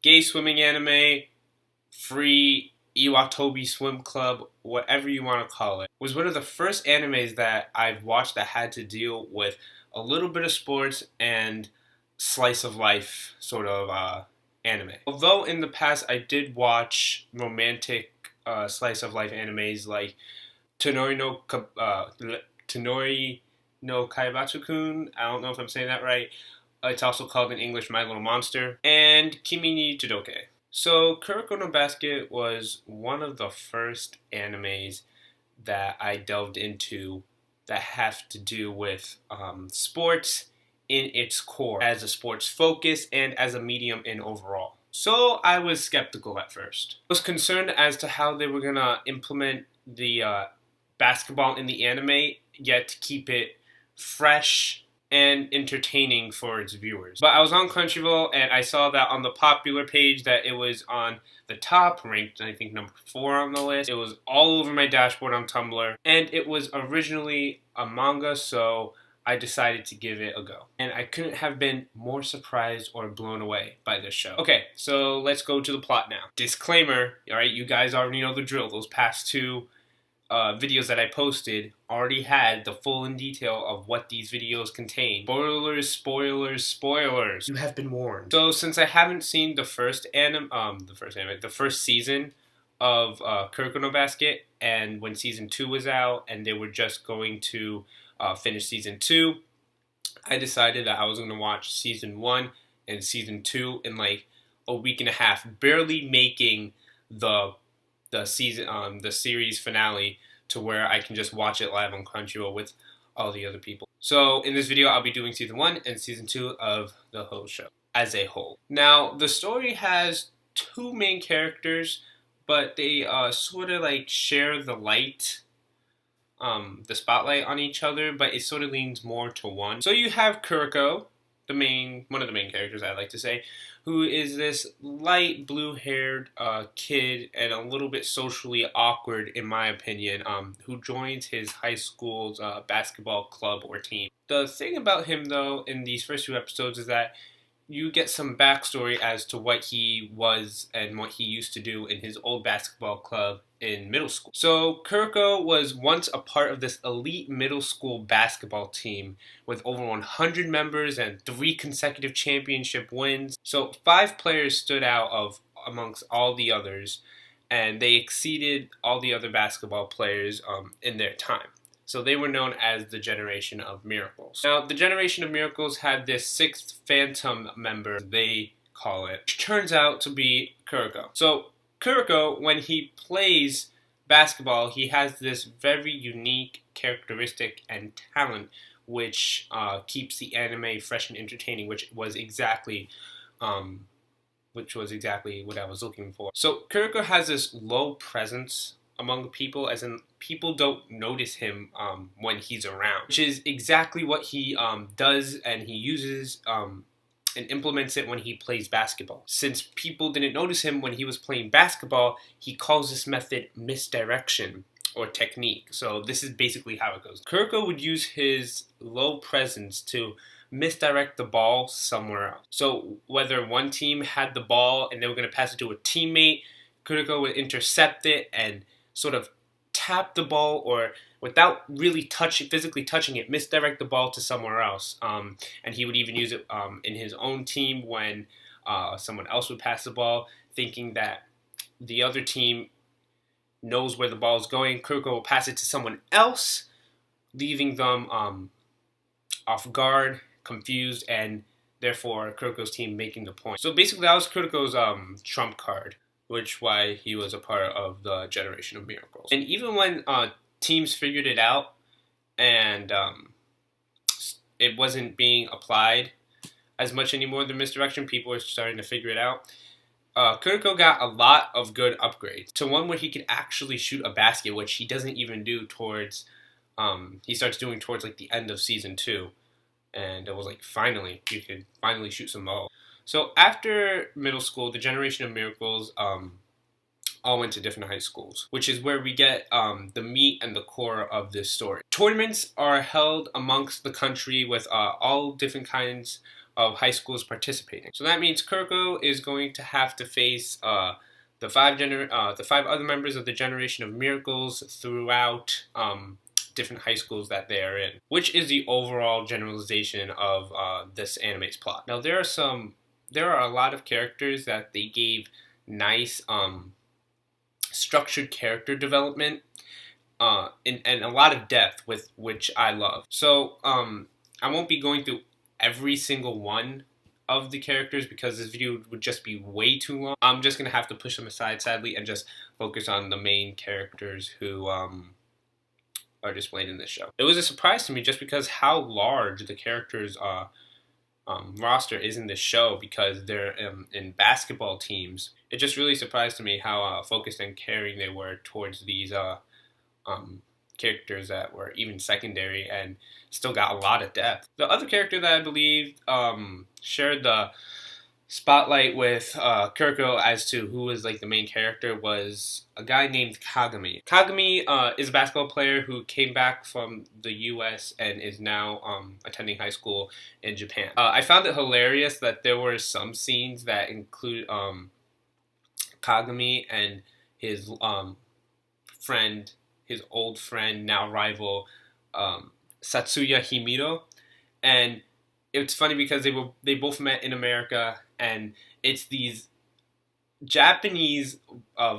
gay swimming anime, free Iwatobi Swim Club, whatever you want to call it, was one of the first animes that I've watched that had to deal with a little bit of sports and slice of life sort of anime. Although in the past I did watch romantic slice of life animes like Tonori no Kaibatsu-kun. I don't know if I'm saying that right. It's also called in English My Little Monster. And Kimi ni Todoke. So Kuroko no Basket was one of the first animes that I delved into that have to do with sports in its core, as a sports focus and as a medium in overall. So I was skeptical at first. I was concerned as to how they were going to implement the basketball in the anime, yet keep it fresh and entertaining for its viewers. But I was on Crunchyroll and I saw that on the popular page that it was on the top, ranked I think number 4 on the list. It was all over my dashboard on Tumblr, and it was originally a manga, so I decided to give it a go. And I couldn't have been more surprised or blown away by this show. Okay, so let's go to the plot now. Disclaimer, alright, you guys already know the drill. Those past 2 videos that I posted already had the full in detail of what these videos contain. Spoilers, spoilers, spoilers. You have been warned. So since I haven't seen the first season of Kuroko no Basket, and when season 2 was out and they were just going to finish season 2, I decided that I was going to watch season 1 and season 2 in like a week and a half, barely making the series finale to where I can just watch it live on Crunchyroll with all the other people. So in this video, I'll be doing season 1 and season 2 of the whole show as a whole. Now, the story has 2 main characters, but they sort of like share the spotlight on each other, but it sort of leans more to one. So you have Kuroko, one of the main characters, I like to say, who is this light blue-haired kid and a little bit socially awkward, in my opinion, who joins his high school's basketball club or team. The thing about him, though, in these first 2 episodes is that you get some backstory as to what he was and what he used to do in his old basketball club in middle school. So Kuroko was once a part of this elite middle school basketball team with over 100 members and 3 consecutive championship wins. So 5 players stood out amongst all the others, and they exceeded all the other basketball players in their time. So they were known as the Generation of Miracles. Now, the Generation of Miracles had this 6th phantom member, they call it, which turns out to be Kuroko. So Kuroko, when he plays basketball, he has this very unique characteristic and talent which keeps the anime fresh and entertaining, which was exactly what I was looking for. So Kuroko has this low presence among people, as in people don't notice him when he's around, which is exactly what he does, and he uses and implements it when he plays basketball. Since people didn't notice him when he was playing basketball, he calls this method misdirection or technique. So this is basically how it goes. Kuroko would use his low presence to misdirect the ball somewhere else. So whether one team had the ball and they were going to pass it to a teammate, Kuroko would intercept it and sort of tap the ball, or without really physically touching it, misdirect the ball to somewhere else. And he would even use it in his own team when someone else would pass the ball, thinking that the other team knows where the ball is going. Kuroko will pass it to someone else, leaving them off guard, confused, and therefore Kuroko's team making the point. So basically that was Kuroko's trump card, which why he was a part of the Generation of Miracles. And even when teams figured it out and it wasn't being applied as much anymore, the misdirection, people were starting to figure it out, Kuroko got a lot of good upgrades to one where he could actually shoot a basket, which he doesn't even do towards, he starts doing towards like the end of season 2. And it was like, finally, you could finally shoot some balls. So after middle school, the Generation of Miracles all went to different high schools, which is where we get the meat and the core of this story. Tournaments are held amongst the country with all different kinds of high schools participating. So that means Kuroko is going to have to face the five other members of the Generation of Miracles throughout different high schools that they are in, which is the overall generalization of this anime's plot. Now there are a lot of characters that they gave nice structured character development and a lot of depth, with which I love. So I won't be going through every single one of the characters because this video would just be way too long. I'm just gonna have to push them aside, sadly, and just focus on the main characters who are displayed in this show. It was a surprise to me just because how large the characters roster is in this show, because they're in basketball teams. It just really surprised to me how focused and caring they were towards these characters that were even secondary and still got a lot of depth. The other character that I believe shared the spotlight with Kuroko as to who was like the main character was a guy named Kagami. Kagami is a basketball player who came back from the U.S. and is now attending high school in Japan. I found it hilarious that there were some scenes that include Kagami and his friend, his old friend, now rival, Satsuya Himiro, and it's funny because they both met in America, and it's these Japanese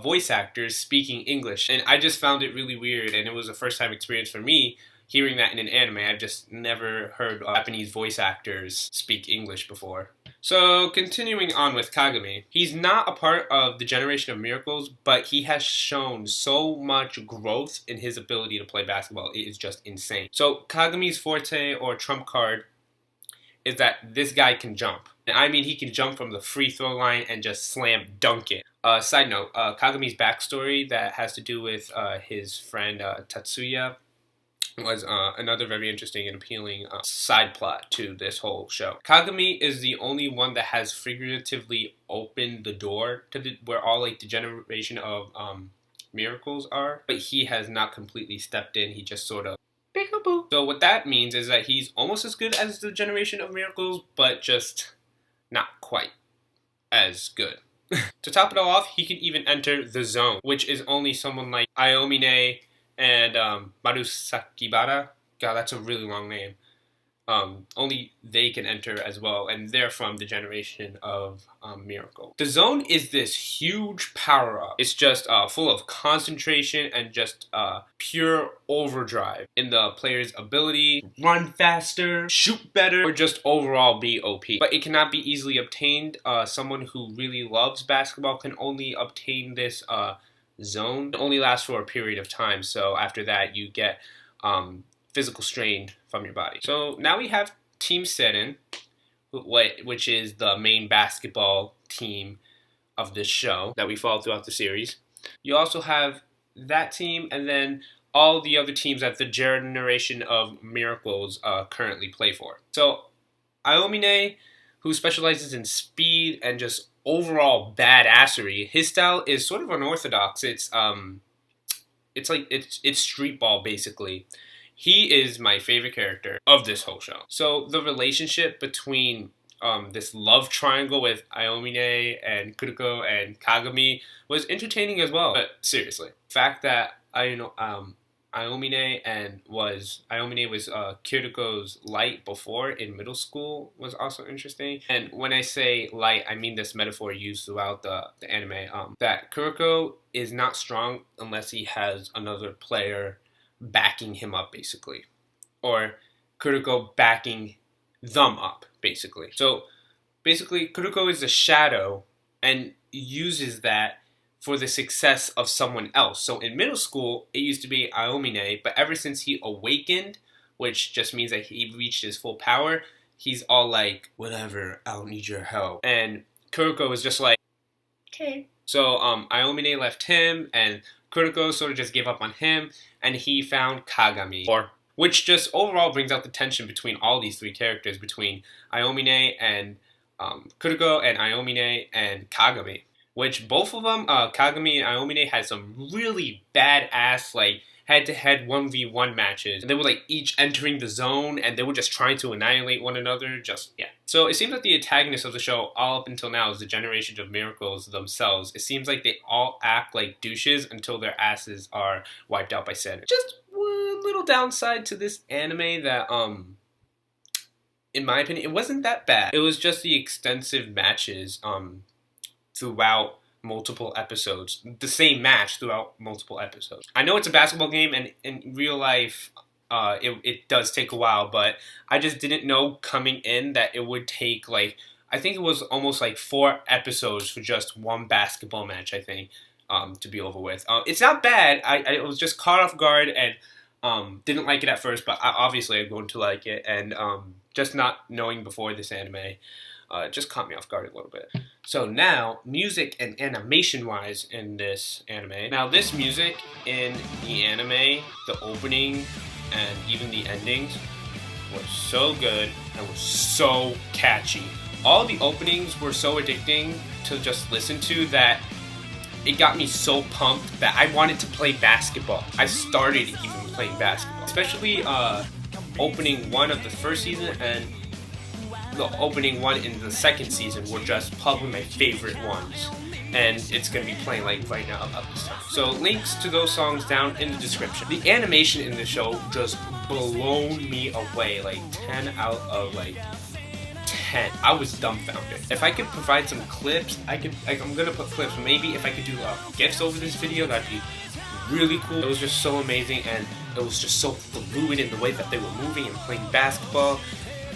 voice actors speaking English, and I just found it really weird, and it was a first time experience for me hearing that in an anime. I've just never heard Japanese voice actors speak English before. So continuing on with Kagami, he's not a part of the Generation of Miracles, but he has shown so much growth in his ability to play basketball. It is just insane. So Kagami's forte or trump card is that this guy can jump. And I mean, he can jump from the free throw line and just slam dunk it. Side note, Kagami's backstory that has to do with his friend Tatsuya was another very interesting and appealing side plot to this whole show. Kagami is the only one that has figuratively opened the door to where all like the generation of miracles are, but he has not completely stepped in. He just sort of peekaboo. So what that means is that he's almost as good as the Generation of Miracles, but just not quite as good. To top it all off, he can even enter the zone, which is only someone like Aomine and Marusakibara. God, that's a really long name. Only they can enter as well, and they're from the Generation of Miracle. The zone is this huge power-up. It's just full of concentration and just pure overdrive in the player's ability to run faster, shoot better, or just overall be OP. But it cannot be easily obtained. Someone who really loves basketball can only obtain this zone. It only lasts for a period of time, so after that you get physical strain from your body. So now we have Team Seren, which is the main basketball team of this show that we follow throughout the series. You also have that team, and then all the other teams that the Generation of Miracles currently play for. So Aomine, who specializes in speed and just overall badassery, his style is sort of unorthodox. It's street ball basically. He is my favorite character of this whole show. So the relationship between this love triangle with Aomine and Kuroko and Kagami was entertaining as well. But seriously, the fact that Aomine was Kuroko's light before in middle school was also interesting. And when I say light, I mean this metaphor used throughout the anime, that Kuroko is not strong unless he has another player backing him up, basically, or Kuroko backing them up, basically. So basically Kuroko is a shadow and uses that for the success of someone else. So in middle school it used to be Aomine, but ever since he awakened, which just means that he reached his full power, he's all like, whatever, I don't need your help. And Kuroko is just like, okay. So Aomine left him, and Kuroko sort of just gave up on him, and he found Kagami, which just overall brings out the tension between all these three characters, between Aomine and Kuroko, and Aomine and Kagami, which both of them, Kagami and Aomine, had some really badass like head-to-head 1v1 matches. And they were like each entering the zone, and they were just trying to annihilate one another. Yeah. So it seems like the antagonists of the show, all up until now, is the Generation of Miracles themselves. It seems like they all act like douches until their asses are wiped out by Saturn. Just a little downside to this anime that, in my opinion, it wasn't that bad. It was just the extensive matches throughout multiple episodes. The same match throughout multiple episodes. I know it's a basketball game, and in real life, it does take a while, but I just didn't know coming in that it would take, like, I think it was almost like 4 episodes for just one basketball match, I think, to be over with. It's not bad. I was just caught off guard and didn't like it at first, but obviously I'm going to like it, and just not knowing before this anime just caught me off guard a little bit. So now, music and animation-wise in this anime. Now this music in the anime, the opening, and even the endings was so good and was so catchy. All the openings were so addicting to just listen to that it got me so pumped that I wanted to play basketball. I started even playing basketball. Especially opening 1 of the first season and the opening 1 in the second season were just probably my favorite ones. And it's going to be playing like right now about this time. So links to those songs down in the description. The animation in the show just blown me away, like 10 out of like 10. I was dumbfounded. If I could provide some clips, I'm going to put clips. Maybe if I could do GIFs over this video, that'd be really cool. It was just so amazing, and it was just so fluid in the way that they were moving and playing basketball,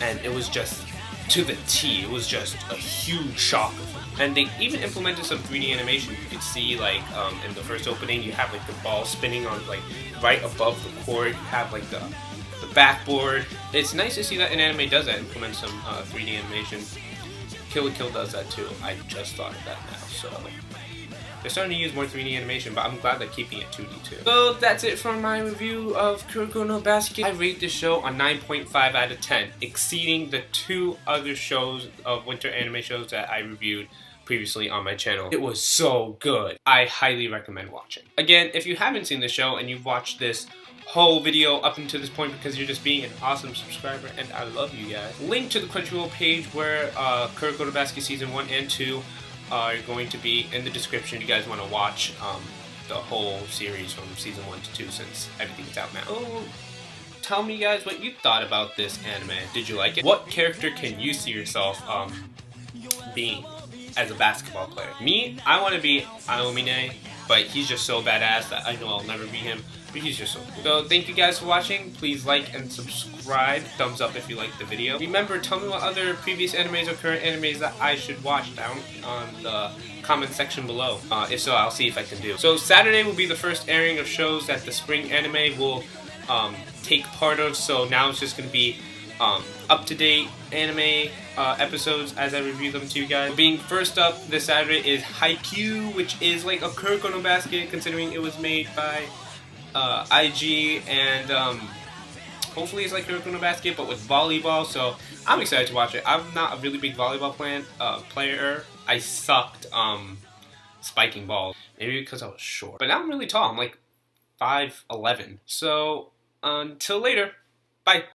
and it was just to the T. It was just a huge shock. And they even implemented some 3D animation. You could see, like, in the first opening, you have like the ball spinning on like right above the court. You have like the backboard. It's nice to see that an anime does that, implement some 3D animation. Kill la Kill does that too. I just thought of that now. So they're starting to use more 3D animation, but I'm glad they're keeping it 2D too. So that's it for my review of Kuroko no Basket. I rate this show a 9.5 out of 10, exceeding the 2 other shows of winter anime shows that I reviewed previously on my channel. It was so good. I highly recommend watching. Again, if you haven't seen the show and you've watched this whole video up until this point because you're just being an awesome subscriber, and I love you guys. Link to the Crunchyroll page where Kuroko no Basket Season 1 and 2 are going to be in the description if you guys want to watch the whole series from Season 1 to 2 since everything's out now. Oh, tell me guys what you thought about this anime. Did you like it? What character can you see yourself being as a basketball player? Me, I want to be Aomine, but he's just so badass that I know I'll never be him. But he's just so cool. So thank you guys for watching. Please like and subscribe. Thumbs up if you liked the video. Remember, tell me what other previous animes or current animes that I should watch down on the comment section below. If so, I'll see if I can do. So Saturday will be the first airing of shows that the spring anime will take part of. So now it's just going to be up-to-date anime episodes as I review them to you guys. Being first up this Saturday is Haikyuu, which is like a Kuroko no Basket, considering it was made by IG, and hopefully it's like Kuroko no Basket but with volleyball, so I'm excited to watch it. I'm not a really big volleyball player. I sucked spiking balls, maybe because I was short, but now I'm really tall. I'm like 5'11". So until later, bye.